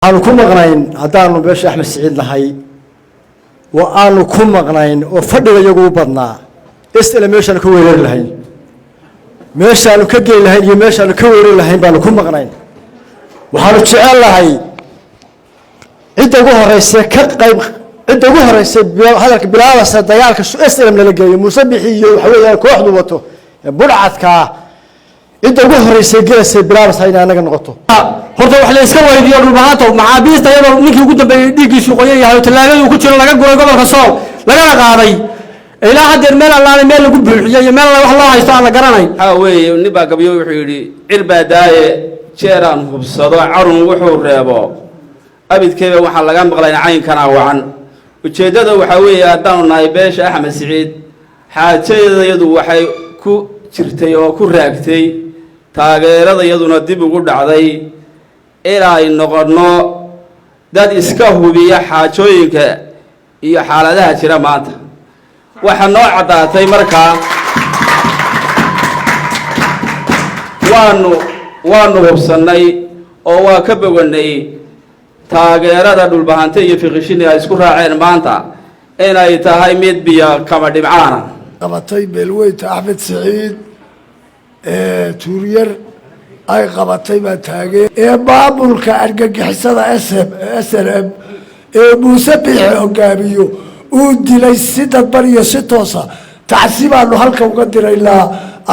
aanu ku maqnayn haddaanu beesha Axmed Siciid lahay wa aanu ku maqnayn oo fadhiga iyagu u badnaa isla meeshaan ka weerar lahayn meeshaan ka geey lahayn iyo meeshaan ka weerar lahayn baanu ku maqnayn waxaanu jecel lahay cid ugu horeysa ka qayb cid ugu horeysa hadalka bilaabasa dagaalka SLM la geeyo musabixi iyo waxa weeyaan kooxdu wato budcadka cid ugu horeysa geesay bilaabasa in anaga noqoto horta wax la iska weydiyo dhulbahaanto maxaabiista iyadoo ninkii ugu dambeeyay dhiigiisu qoyan yahay talaagadu ku jiro laga guray gobolka Sool laga qaaday ilaa hadeer meel allaale meel lagu buuxiyay meel wax loo haysto aan la garanay weey niba gabiyo wuxuu yiri cirbadaaye jeeraan hubsado carun wuxuu reebo abidkeeba waxa laga maqlay caynkana wacan ujeedada waxa weeye hadaan nahay beesha Axmed Siciid xaajeedayadu waxay ku jirtay oo ku raagtay taageerada iyaduna dib ugu dhacday ilaa ay noqono dad iska hubiya xaajooyinka iyo xaaladaha jira maanta waxa noo cadaatay markaa waanu hubsanay oo waa ka boganay taageerada dhulbahante iyo fiqishini ay isku raaceen maanta inay tahay mid biyo kama dhibcaana qabatay beelweynta Axmed Siciid tuuriyar ay qabatay baa taageen maamulka argagixisada SLM Muuse Biixi hogaamiyo uu dilay si dadban iyo si toosa tacsiibaanu halka uga diraynaa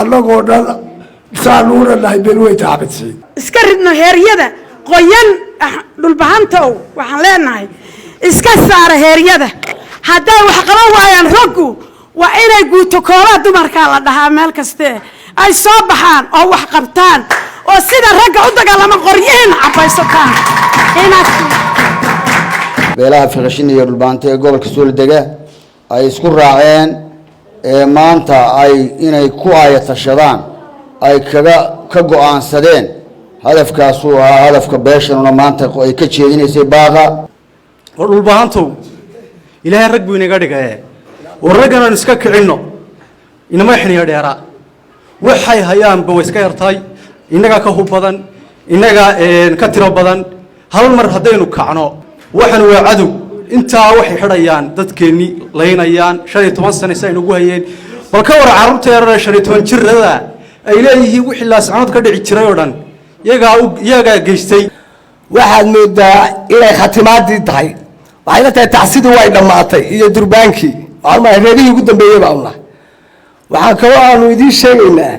annagoo dhan saanuuna nahay beelweynta Axmed Siciid iska ridno heeryada qoyan dhulbahantow waxaan leenahay iska saara heeryada hadday wax qaban waayaan raggu waa inay guuto koola dumarka la dhahaa meel kaste ay soo baxaan oo wax qabtaan oo sida ragga u dagaalama qoryiin cabaysataan inaad beelaha fiqishini iyo dhulbaante gobolka Sool dega ay isku raaceen maanta ay inay ku aayatashadaan ay ka go'aansadeen hadafkaas oo hadafka beeshana maanta ay ka jeedinaysay baaqa dhulbahantu ilaahay rag buu inaga dhigay waragana iska kicino inama xiniyo dheera waxay hayaan ba iska yartay inaga ka hub badan inaga ka tiro badan hal mar hadaynu kacno waxaan waa cadow inta waxay xidhayaan dadkeeni leynayaan 15 sano ay ugu hayeen bal ka war carruurta yar 15 jirada ay leeyihiin wixii la socod ka dhici jiray oo dhan iyaga geystay waxaad moodaa inay khatimaadii tahay waxayna tahay tacsidu way dhamaatay iyo durbaankii waxaan ma reerihii ugu dambeeyay baa Allah waxaan kaloo aanu idin sheegaynaa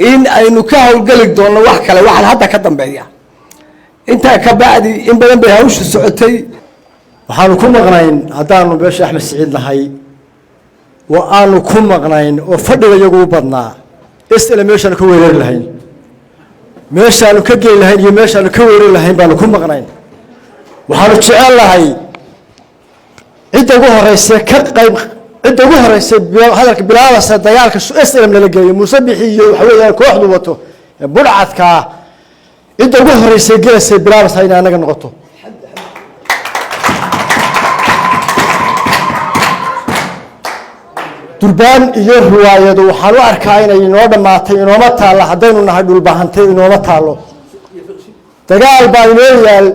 in aynu ka hawlgali doono wax kale waxaan hadda ka dambeeya inta ka baadi in badan bay hawsha socotay waxaanu ku maqnayn haddaanu beesha Axmed Siciid lahay wa aanu ku maqnayn oo fadhiga iyagu u badnaa isla meeshaan ka weerar lahayn meeshaan ka geey lahayn iyo meeshaan ka weerar lahayn baanu ku maqnayn waxaanu jecel lahay cid ugu horeysa ka qayb cid ugu horeysa hadalka bilaabasa dagaalka SLM la geeyo musabixi iyo waxa weeyaan kooxdu wato budcadka cid ugu horeysa geesay bilaabasa in anaga noqoto durbaan iyo riwaayadu waxaan u arkaa inay inoo dhamaatay inooma taalo haddaynu nahay dhulbahantay inooma taalo dagaal baa inoo yaal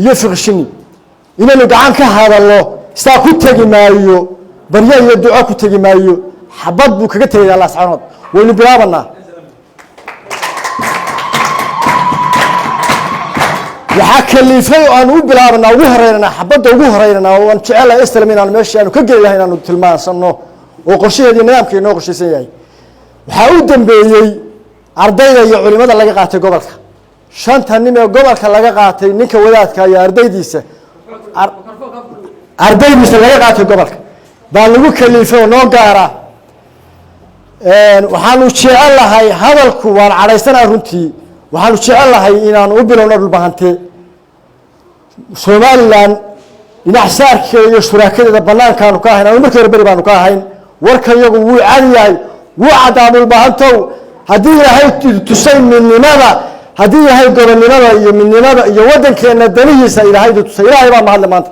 iyo fiqshini inaynu gacan ka hadalno saa ku tegi maayo baryo iyo duco ku tegi maayo xabad buu kaga tagay Allah subhanahu waynu bilaabanaa waxa kaliifay aan u bilaabana ugu horeynaa xabada ugu horeynaa oo aan jecelahay isla inaan meeshaan ka geeyahay inaan tilmaansano oo qorshaheedii nidaamkii noo qorshaysan yahay waxa uu dambeeyay ardayda iyo culimada laga qaatay gobolka shanta nin ee gobolka laga qaatay ninka wadaadka iyo ardaydiisa laga qaatay gobolka baa lagu kaliifay noo gaara waxaanu jecelahay hadalku waan cadhaysanaa runtii waxaanu jecelahay inaan u bilowno dhulbahante Somaliland dhinac saarkeeda iyo shuraakadeeda banaankaanu ka ahayn markii hore bari baanu ka ahayn warkan iyagu wuu caadiyahay wuu cadaa dhulbahantow haddii ilaahay tusay midnimada haddii ilaahay gobonnimada iyo midnimada iyo waddankeena danihiisa ilaahay tusay ilaahay baa mahadle maanta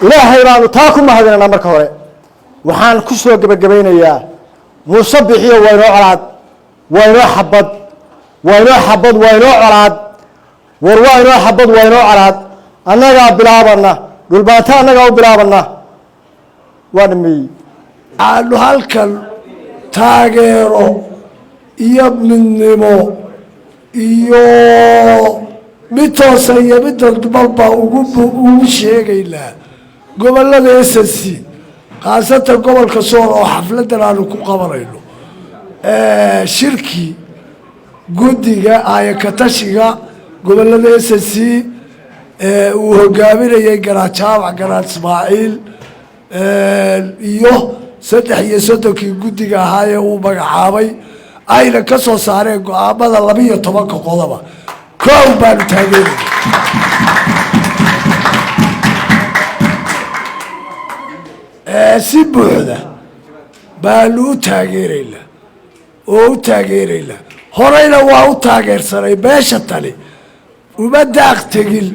ilaahay baanu taa ku mahadinanaa marka hore waxaan ku soo gabagabaynayaa Muuse Biixi waynoo colaad waynoo xabad وينو حبض وينو عراد وينو حبض وينو عراد أنا بلابنا دلبانتا أنا بلابنا وانمي aanu halkan taageero iyo midnimo iyo mid toosa iyo mid dadbalba ugu sheegaynaa gobollada SSC khaasatan gobolka Sool oo xafladan aanu ku qabanayno shirkii guddiga ka tashiga gobollada SSC uu hogaaminayay Garaad Jaamac Garaad Ismaaciil iyo 33 guddiga ahaa ee uu magacaabay ayna ka soo saareen go'aamada 12 qodob koow baan taageeray si buuxda baanu taageeraynaa horeyna waa u taageersanay beesha tani uma daaq tegin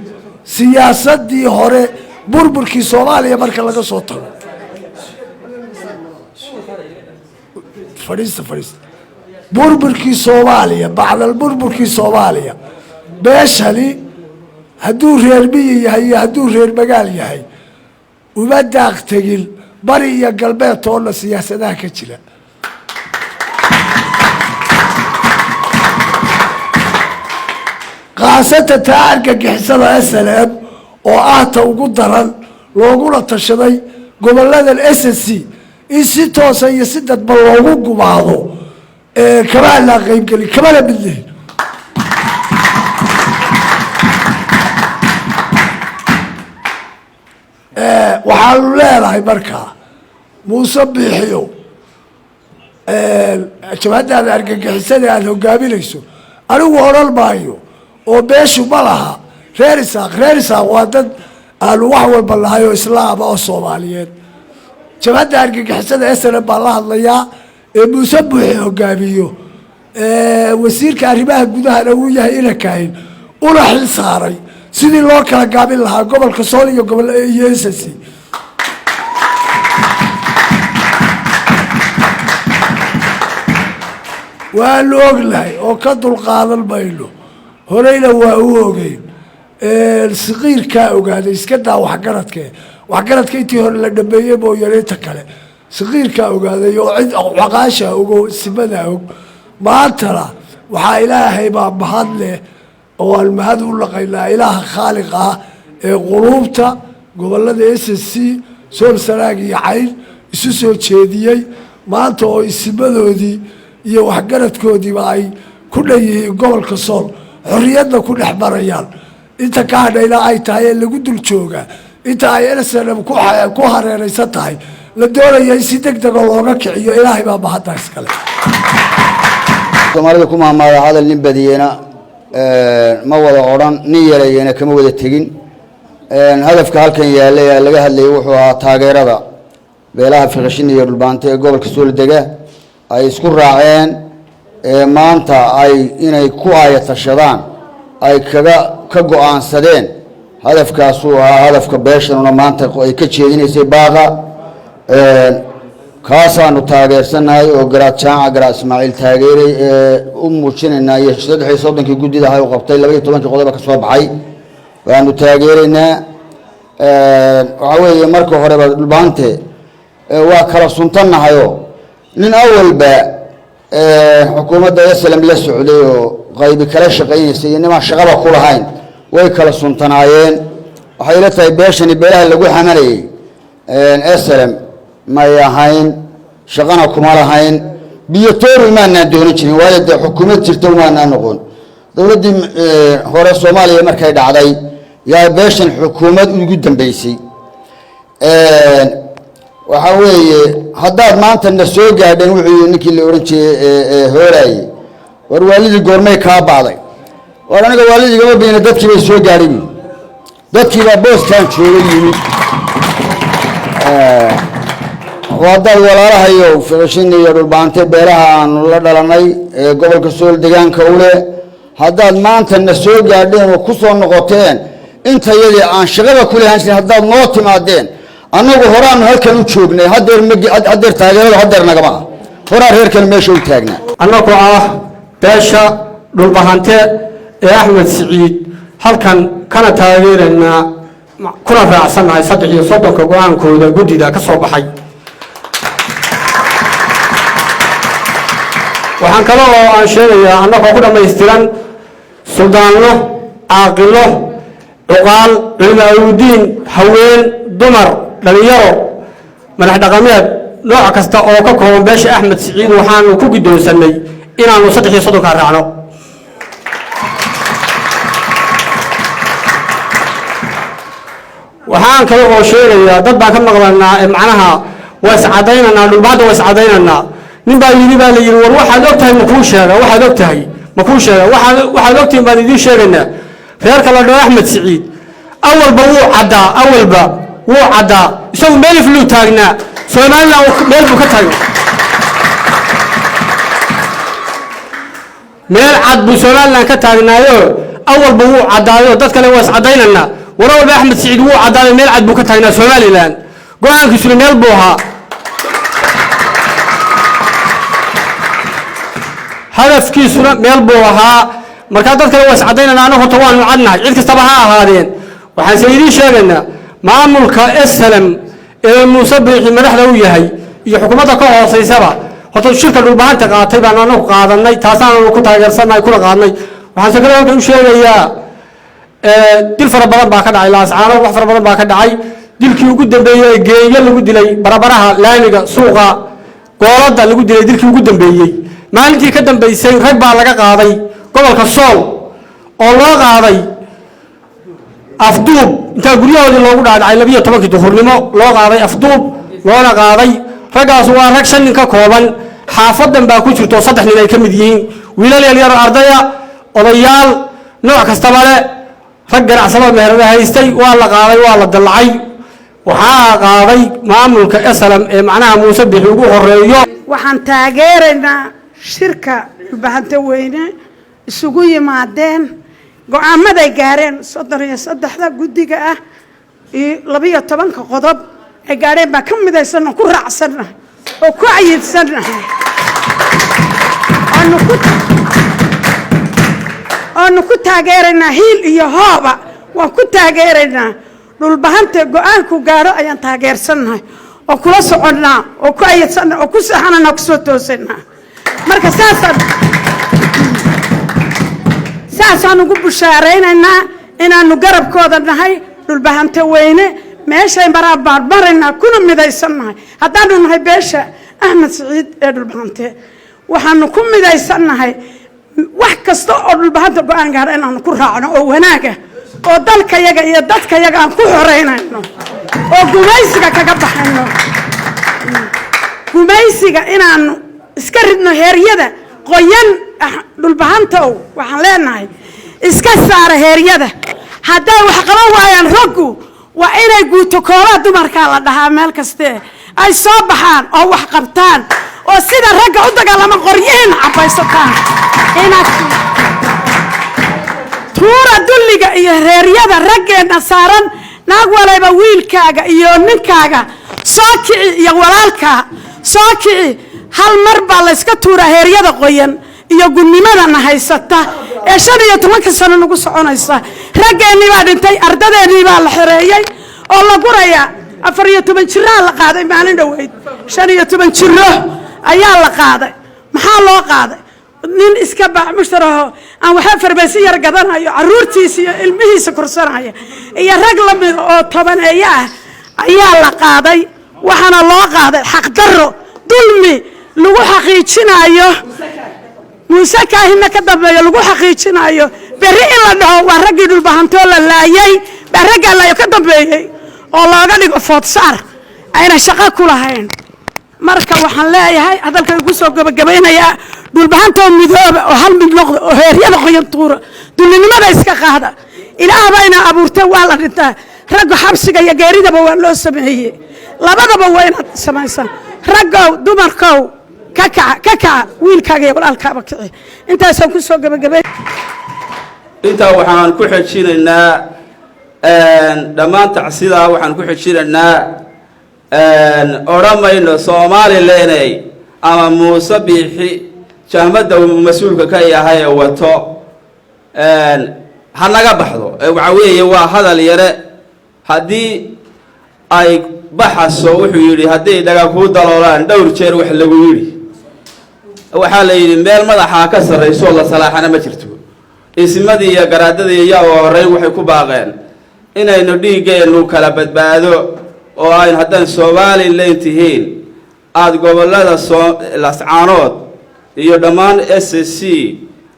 siyaasadii hore burburkii Soomaaliya marka laga soo tago fariista burburkii Soomaaliya bacdal burburkii Soomaaliya beeshani hadduu reer miyi yahay hadduu reer magaal yahay uma daaq tegin bari iyo galbeed toona siyaasadaha ka jira qaasata taarka gixisada SLM oo ta ugu daran looguna tashaday gobolladan SSC in si toosan iyo si dadban loogu gumaado kama la qaybgelin kama la midleh waxaanu leedahay markaa muuse biixiyo jabhadaada argagixisada aad hogaaminayso anigu odhan maayo oo beeshu ma laha reer isaaq waa dad aanu wax walba lahay oo islaama oo Soomaaliyeed jabhada argagixisada SLM baa la hadlayaa muuse buuxi hogaamiyo wasiirka arrimaha gudaha uu yahay ina kaahin una xil saaray sidii loo kala gaabin lahaa gobolka Sool iyo gobolka SSC waa loo oglahay oo ka dulqaadan mayno horeyna waa u ogeyn saqiirka ogaaday iska daa waxgaradka intii hore la dhameeyay mooyaneeta kale saqiirka ogaaday oo cid waqaasha ogo simada og maantana waxaa ilaahay baa mahad leh oo aan mahad u laqaynaa ilaaha khaaliq ah ee quluubta gobollada SSC Sool Sanaag iyo Cayn isu soo jeediyey maanta oo isimadoodii iyo waxgaradkoodiiba ay ku dhayihiin gobolka Sool xorriyadna ku dhex marayaan inta ka hadhayna ay tahay lagu dul joogaa inta ay SLM ku hareeraysan tahay la doonayay si degdeg looga kiciyo ilaahay baa mahaddaas kale Soomaalida ku maamada hadal nin badiyana ma wada oran nin yareeyana kama wada tegin hadafka halkan yaalay laga hadlay wuxuu ahaa taageerada beelaha fiqashin iyo dhulbaanta ee gobolka Sool dega ay isku raaceen maanta ay inay ku aayatashadaan ay ka go'aansadeen hadafkaas uu ahaa hadafka beeshanuna maanta ay ka jeedinaysay baaqa kaasaanu taageersanahay oo Garaad Jaamac Garaad Ismaaciil taageeray u muujinayna iyo 33 guddida ay u qabtay 12 qodob ka soo baxay waanu taageeraynaa waxa weeye marka hore dhulbaante waa kala suntanahayo nin awalba xukuumadda SLM la socday oo qaybi kala shaqeynaysa iyo nima shaqada ku lahayn way kala suntanaayeen waxay la tahay beeshani beelaha lagu xamanayay SLM ma yahayn shaqana kuma lahayn biyatoori maana doonin jirin waalid xukuumad jirta maana noqon dawladii hore Soomaaliya markay dhacday yaa beeshan xukuumad ugu dambeysay waxa weeye haddaad maanta na soo gaadheen wuxuu ninkii la oran jiray hooray war waalidii goormay ka baaday war aniga waalidii gaba beena dadkii bay soo gaadheen dadkii baa booskan joogay yimid wadada walaalahayo fiqashin iyo dhulbaante beeraha aan la dhalanay gobolka Sool deegaanka u leh haddaad maanta na soo gaadheen oo ku soo noqoteen inta yadii aan shaqada ku leeyahay haddaad noo timaadeen annagu horaan halkan u joognay hadeer taageerada hadeer nagama horaa reerkan meesha u taagnaa annagu beesha dhulbahante ee Axmed Siciid halkan kana taageeranaa kuna raacsanahay 330 go'aankooda guddida ka soo baxay waxaan kale oo aan sheegayaa annagoo ku dhammaystiran suldaanno caaqilo cuqaal cilmi haween dumar dhalinyaro madax dhaqameed nooc kasta oo ka kooban beesha Axmed Siciid waxaan ku guddoonsanay inaanu 330 ka raacno waxaan kale oo sheegayaa dad baan ka maqlanaa macnaha waa iscadaynanaa dhulbaanta waa iscadaynanaa nin baa yiri baa la yiri war waxaad ogtahay ma kuu sheega waxaad ogtahay baan idin sheegaynaa reerka la dhaho Axmed Siciid awalba wuu caddaa isagu meel flu taagnaa Soomaaliland meel buu ka taagnaa meel cad buu Soomaaliland ka taagnaayo awalba wuu caddaayo dad kale waa iscadaynanaa warawalba Axmed Siciid wuu caddaayo meel cad buu ka taagnaa Soomaaliland go'aankiisuna meel buu ahaa hadafkiisuna meel buu ahaa marka dad kale waa iscadaynanaa anagu horta waanu cadnahay cid kastaba ha ahaadeen waxaan se idiin sheegaynaa maamulka SLM ee Muuse Biixi madaxda u yahay iyo xukuumadda ka hooseysaba horta shirka dhulbahanta qaatay baan anagu qaadanay taasaan ku taageersanahay kula qaadnay waxaan se kale halkan u sheegayaa dil fara badan baa ka dhacay laascaano wax fara badan baa ka dhacay dilkii ugu dambeeyay geeyo lagu dilay barabaraha laamiga suuqa goolada lagu dilay dilkii ugu dambeeyay maalintii ka dambeysay rag baa laga qaaday gobolka Sool oo loo qaaday afduub inta guryahoodii loogu dhaadhacay 12 duhurnimo loo qaaday afduub loona qaaday ragaas waa rag 5 nin ka kooban xaafadan baa ku jirto 3 nin ay ka mid yihiin wiilal yar ardaya odayaal nooc kastaba leh rag ganacsado meherada haystay waa la qaaday waa la dalacay waxaa qaaday maamulka SLM ee macnaha Muuse Biixi ugu horeeyo waxaan taageeraynaa shirka dhulbahanta weyne isugu yimaadeen go'aamaday gaareen 33 guddiga ah iyo 12 qodob ay gaareen baa ka midaysan ku raacsanahay oo ku ayidsannahay aanu ku taageeraynaa hiil iyo hooba waan ku taageeraynaa dhulbahanta go'aanku gaaro ayaan taageersannahay oo kula soconnaa oo ku ayidsannahay oo ku saxanana ku soo toosanaa marka saasaan ugu bushaaraynaynaa inaanu garabkooda nahay dhulbahanta weyne meeshay maraan baarmaraynaa kuna midaysannahay haddaanu nahay beesha Axmed Siciid ee dhulbahante waxaanu ku midaysannahay wax kasta oo dhulbahanta go'aan gaar inaanu ku raacno oo wanaaga oo dalkayaga iyo dadkayaga aan ku xoreynayno oo gumaysiga kaga baxayno gumaysiga inaanu iska ridno heeryada qoyan dhulbahanta waxaan leenahay iska saara heeryada hadday wax qaban waayaan raggu waa inay guuto koobaha dumarka la dhahaa meel kaste ay soo baxaan oo wax qabtaan oo sida ragga u dagaalama qoryeen cabaysataan inaad tuura dulliga iyo heeryada raggeena saaran naag walayba wiilkaaga iyo ninkaaga soo kici iyo walaalka soo kici hal mar baa la iska tuura heeryada qoyan iyo gudnimada haysata ee 15 sano nagu soconaysa raggeeni baa dhintay ardadeeni baa la xireeyay oo la guraya 14 jira la qaaday maalin dhaweyd 15 jiro ayaa la qaaday maxaa loo qaaday nin iska baax mushtaraho aan waxa farbaysi yar gadanayo caruurtiisa iyo ilmihiisa korsanaya iyo rag la mid oo 10 ayaa la qaaday waxana loo qaaday xaq darro dulmi lagu xaqiijinayo Muuse kaahina ka dambeeyo lagu xaqiijinayo bari in la dhaho waa raggii dhulbahantoo la laayay baa ragga la ka dambeeyay oo looga dhigo foodsaar ayna shaqo ku lahayn marka waxaan leeyahay hadalka ugu soo gabagabeynaya dhulbahantoo midooba oo hal mid noqdo oo heeryada qoyan tuura dulinimada iska qaada ilaahay bayna abuurtay waa la dhintaa ragga xabsiga iyo geeridaba waa loo sameeyay labadaba waa inaad samaysan raggow dumarkow kaka wiilkaaga iyo walaalkaaga kici intaasaan ku soo gabagabay inta waxaan ku xijinaynaa dhammaan tacsidaa waxaan ku xijinaynaa oramayno Soomaaliland ama Muuse Biixi jahmadda uu mas-uulka ka yahay ee wato ha naga baxdo waxa weeye waa hadal yare haddii ay baxaso wuxuu yidhi hadday dhaga kuu daloolaan dhowr jeer wax lagu yidhi waxaa la yidhi meel madaxaa ka sarrayso la salaaxana ma jirto ismadii iyo garaadadii iyo horreyn waxay ku baaqeen inaynu dhiiggeennu kala badbaado oo aynu haddaan Somaliland tihiin aad gobollada Laascaanood iyo dhammaan SSC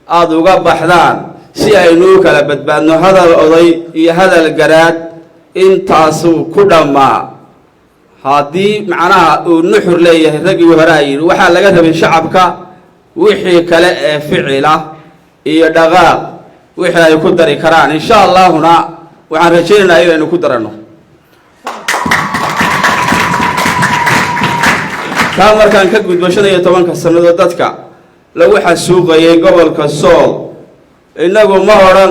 aad uga baxdaan si aynu kala badbaadno hadal oday iyo hadal garaad intaasu ku dhammaa haddii macnaha uu nuxur leeyahay raggii hore ay yidhi waxaa laga rabay shacabka wixii kale ee ficila iyo dhaqaaq wixii ay ku dari karaan insha Allahna waxaan rajaynaynaa inaynu ku darano markaan ka gudbo 15 sanadood dadka lagu xasuuqayay gobolka Sool inagu ma oran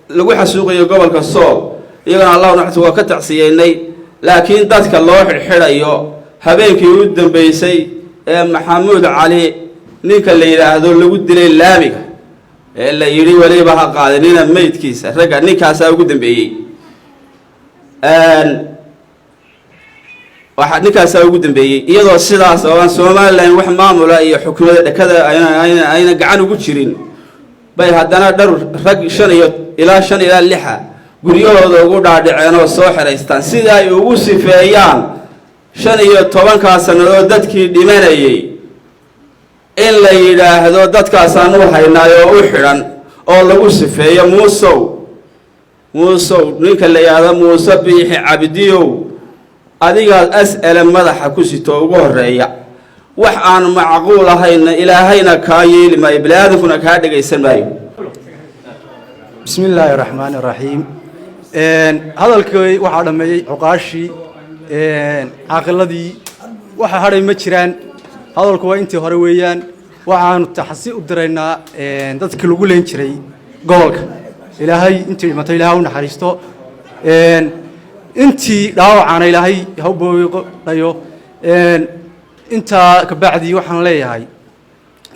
lagu xasuuqayay gobolka Sool iyagana Allah naxtu waa ka tacsiyeynay laakiin dadka loo xirxirayo habeenkii u dambeysay ee Maxamuud Cali ninka la yiraahdo lagu dilay laamiga ee la yiri waliba ha qaadanina meydkiisa raga ninkaas ugu dambeeyay waxa ninkaas ugu dambeeyay iyadoo sidaas oo Soomaaliland wax maamula iyo xukuumadda dhakada ayna gacan ugu jirin bay haddana dhar rag 5 ilaa 6 guryahooda ugu dhaadhiceen oo soo xiraystaan sida ay ugu sifeeyaan 15 sanadood dadkii dhimanayay in la yiraahdo dadkaas aanu haynaayo u xiran oo lagu sifeeyo muusow ninka la yiraahdo Muuse Biixi Cabdiyow adiga as'ala madaxa ku sito ugu horeeya wax aan macquul ahayn ilaahayna ka yeeli ma iblaadkuna ka dhageysan maayo bismillaahir rahmaanir rahiim hadalkii waxa dhameeyay cuqaashi aaqiladii waxa haray ma jiraan hadalku waa intii hore weeyaan waxaan taxasi u diraynaa dadkii lagu leen jiray gobolka ilaahay intii dhimatay ilaahay u naxariisto intii dhaawacana ilaahay ha u booqayo inta ka bacdi waxaan leeyahay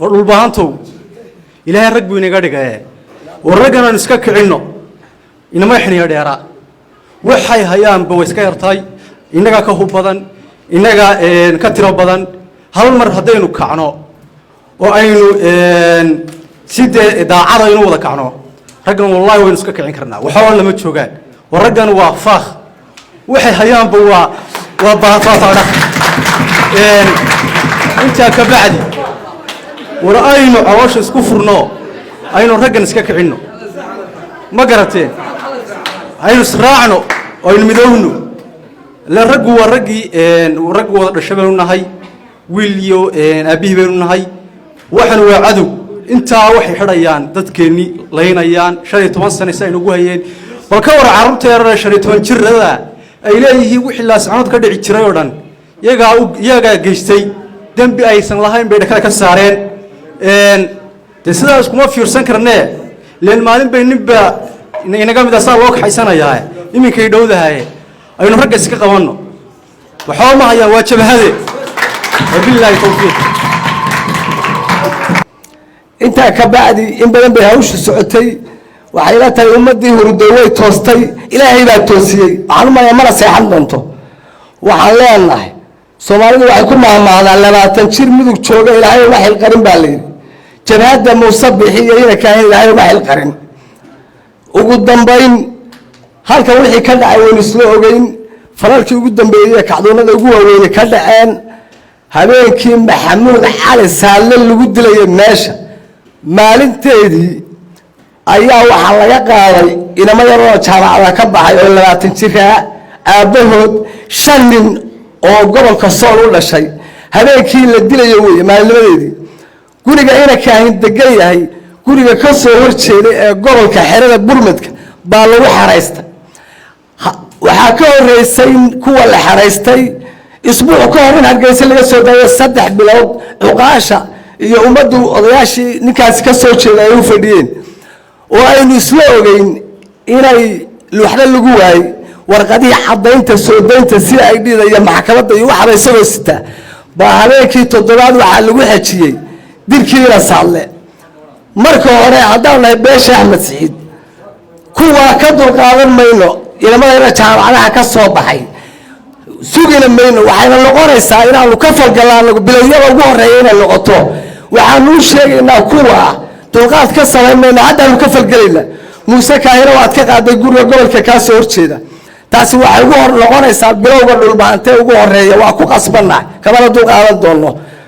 war dhulbaantow ilaahay rag buu inaga dhigay warragana iska kicino inama xiniya dheera waxay hayaan ba iska yartay inaga ka hub badan inaga ka tiro badan hal mar hadaynu kacno oo aynu sidee daacada inuu wada kacno raggan wallahi waynu iska kicin karnaa waxa lama joogaan warraggan waa faakh waxay hayaan ba waa baafaata inta ka bacdi war aynu cawasho isku furno aynu raggan iska kicino ma garateen aynu israacno aynu midowno la raggu waa ragii rag wada dhashabay nahay wiil iyo abihi baynu nahay waxaan waa cadow intaa waxay xidhayaan dadkeeni leynayaan 15 sano ay ugu hayeen bal ka war carruurta yar 15 jirada ay leeyihiin wixii la socod ka dhici jiray oo dhan iyaga geystay dambi aysan lahayn bay dhakada ka saareen sidaas kuma fiirsan karnee leen maalin bay ninba inaga mid ah loo kaxaysanayaa iminkay dhowdahay aynu ragga iska qabanno waxa ma hayaan waa jabhade wabillahi tawfiiq inta ka bacdi in badan bay hawshu socotay waxay la tahay ummadii hurdo way toostay ilaahay baa toosiyay waxaan ma mara seexan doonto waxaan leenahay Soomaalidu waxay ku maamaadaan 20 jir mudug jooga ilaahay wax xil qarin baa leeyahay jabhada Muuse Biixi ina ka ilaahay wax xil qarin ugu dambayn halka wixii ka dhacay weyn isla ogeyn faralkii ugu dambeeyay kacdoonada ugu waaweyn ka dhaceen habeenkii Maxamuud Cali Saale lagu dilay meesha maalinteedii ayaa waxa laga qaaday inama yar oo jaamacada ka baxay oo 20 jir aabahood 5 nin oo gobolka Sool u dhashay habeenkii la dilay way maalmadeedii guriga ina ka ahin degan yahay guriga ka soo horjeeday ee gobolka xerada Burmadka baa lagu xareystay waxa ka horeysay kuwa la xareystay isbuuc ka hor in Hargeysa laga soo daayay 3 bilood cuqaasha iyo ummadu odayaashii ninkaas ka soo jeeday ay u fadhiyeen oo aynu isla ogeyn inay luuxda lagu waayay warqadii cadaynta soo daynta si ay dhidaya maxkamadda iyo waxa ay soo sita baa habeenkii 7 waxa lagu xajiyay dilkiina saadle marka hore haddaan nahay beesha axmed siciid kuwaa ka dulqaadan mayno ilamadayna jaamacadaha ka soo baxay sugina mayno waxayna noqonaysaa inaanu ka falgallaano bilowyada ugu horreeya inay noqoto waxaanu u sheegaynaa kuwa dulqaad ka samayn mayno haddaanu ka falgelayna muuse kaahina waad ka qaaday guriga gobolka kaa soo horjeeda taasi waxay ugu noqonaysaa bilowga dhulbaantee ugu horreeya waa ku qasbannahay kamana dulqaadan doonno